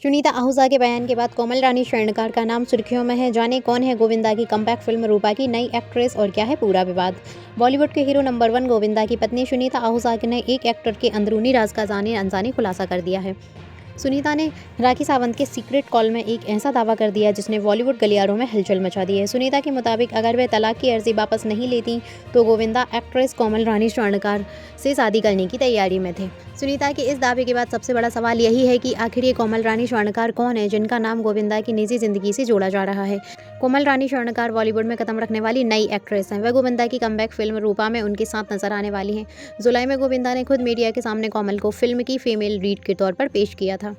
सुनीता आहूजा के बयान के बाद कोमल रानी स्वर्णकार का नाम सुर्खियों में है। जाने कौन है गोविंदा की कमबैक फिल्म रूपा की नई एक्ट्रेस और क्या है पूरा विवाद। बॉलीवुड के हीरो नंबर 1 गोविंदा की पत्नी सुनीता आहूजा ने एक एक्टर के अंदरूनी राज का जाने अनजाने खुलासा कर दिया है। सुनीता ने राखी सावंत के सीक्रेट कॉल में एक ऐसा दावा कर दिया जिसने बॉलीवुड गलियारों में हलचल मचा दी है। सुनीता के मुताबिक अगर वे तलाक की अर्जी वापस नहीं लेती तो गोविंदा एक्ट्रेस कोमल रानी स्वर्णकार से शादी करने की तैयारी में थे। सुनीता के इस दावे के बाद सबसे बड़ा सवाल यही है कि आखिर ये कोमल रानी स्वर्णकार कौन है जिनका नाम गोविंदा की निजी जिंदगी से जोड़ा जा रहा है। कोमल रानी स्वर्णकार बॉलीवुड में कदम रखने वाली नई एक्ट्रेस हैं। वह गोविंदा की कमबैक फिल्म रूपा में उनके साथ नजर आने वाली हैं। जुलाई में गोविंदा ने खुद मीडिया के सामने कोमल को फिल्म की फीमेल लीड के तौर पर पेश किया था।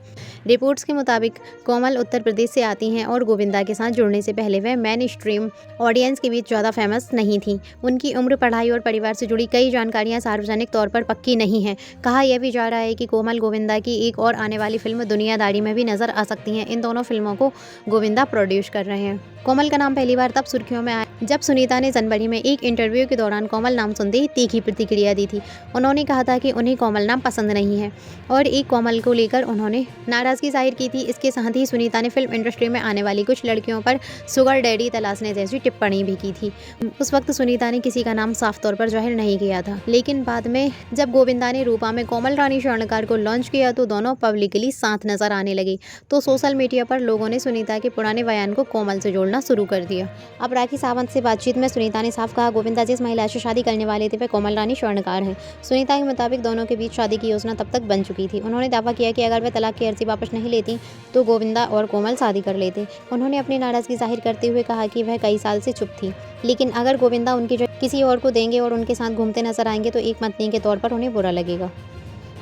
रिपोर्ट्स के मुताबिक कोमल उत्तर प्रदेश से आती हैं और गोविंदा के साथ जुड़ने से पहले वह मेन स्ट्रीम ऑडियंस के बीच ज़्यादा फेमस नहीं थी। उनकी उम्र, पढ़ाई और परिवार से जुड़ी कई जानकारियां सार्वजनिक तौर पर पक्की नहीं हैं। कहा यह भी जा रहा है कि कोमल गोविंदा की एक और आने वाली फिल्म दुनियादारी में भी नजर आ सकती हैं। इन दोनों फिल्मों को गोविंदा प्रोड्यूस कर रहे हैं। कोमल का नाम पहली बार तब सुर्खियों में आया जब सुनीता ने जनवरी में एक इंटरव्यू के दौरान कोमल नाम सुनते ही तीखी प्रतिक्रिया दी थी। उन्होंने कहा था कि उन्हें कोमल नाम पसंद नहीं है और एक कोमल को लेकर उन्होंने नाराजगी जाहिर की थी। इसके साथ ही सुनीता ने फिल्म इंडस्ट्री में आने वाली कुछ लड़कियों पर सुगर डैडी तलाशने जैसी टिप्पणी भी की थी। उस वक्त सुनीता ने किसी का नाम साफ तौर पर जाहिर नहीं किया था, लेकिन बाद में जब गोविंदा ने रूपा में कोमल रानी स्वर्णकार को लॉन्च किया तो दोनों पब्लिकली साथ नजर आने लगे। तो सोशल मीडिया पर लोगों ने सुनीता के पुराने बयान को कोमल से जोड़ना शुरू कर दिया। अब राखी सावंत से बातचीत में सुनीता ने साफ कहा, गोविंदा जिस महिला से शादी करने वाले थे वह कोमल रानी स्वर्णकार हैं। सुनीता के मुताबिक दोनों के बीच शादी की योजना तब तक बन चुकी थी। उन्होंने दावा किया कि अगर वह तलाक की अर्जी वापस नहीं लेती तो गोविंदा और कोमल शादी कर लेते। उन्होंने अपनी नाराजगी जाहिर करते हुए कहा कि वह कई साल से चुप थी, लेकिन अगर गोविंदा उनकी जगह किसी और को देंगे और उनके साथ घूमते नजर आएंगे तो एक पत्नी के तौर पर उन्हें बुरा लगेगा।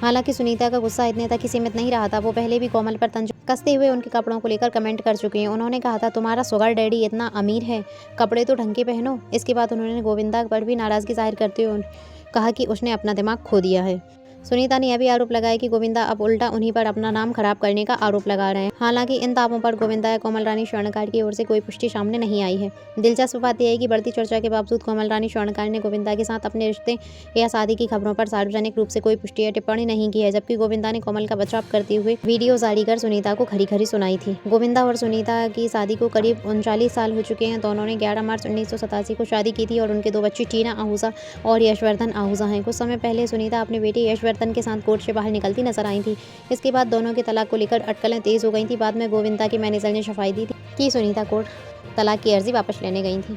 हालांकि सुनीता का गुस्सा इतने तक ही सीमित नहीं रहा था। वो पहले भी कोमल पर तंज कसते हुए उनके कपड़ों को लेकर कमेंट कर चुकी हैं। उन्होंने कहा था, तुम्हारा सुगर डैडी इतना अमीर है, कपड़े तो ढंग के पहनो। इसके बाद उन्होंने गोविंदा पर भी नाराजगी जाहिर करते हुए कहा कि उसने अपना दिमाग खो दिया है। सुनीता ने यह भी आरोप लगाया कि गोविंदा अब उल्टा उन्हीं पर अपना नाम खराब करने का आरोप लगा रहे हैं। हालांकि इन दावों पर गोविंदा या कोमल रानी स्वर्णकार की ओर से कोई पुष्टि सामने नहीं आई है। दिलचस्प बात यह है कि बढ़ती चर्चा के बावजूद कोमल रानी स्वर्णकार ने गोविंदा के साथ अपने रिश्ते या शादी की खबरों पर सार्वजनिक रूप से कोई पुष्टि या टिप्पणी नहीं की है, जबकि गोविंदा ने कोमल का बचाव करते हुए वीडियो जारी कर सुनीता को खरी खरी सुनाई थी। गोविंदा और सुनीता की शादी को करीब 39 साल हो चुके हैं। दोनों ने 11 मार्च 1987 को शादी की थी और उनके 2 बच्चे टीना आहूजा और यशवर्धन आहूजा हैं। कुछ समय पहले सुनीता अपने बेटे यशवर्धन के साथ कोर्ट से बाहर निकलती नजर आई थी। इसके बाद दोनों के तलाक को लेकर अटकलें तेज हो गई थी। बाद में गोविंदा के मैनेजर ने सफाई दी थी कि सुनीता कोर्ट तलाक की अर्जी वापस लेने गई थी।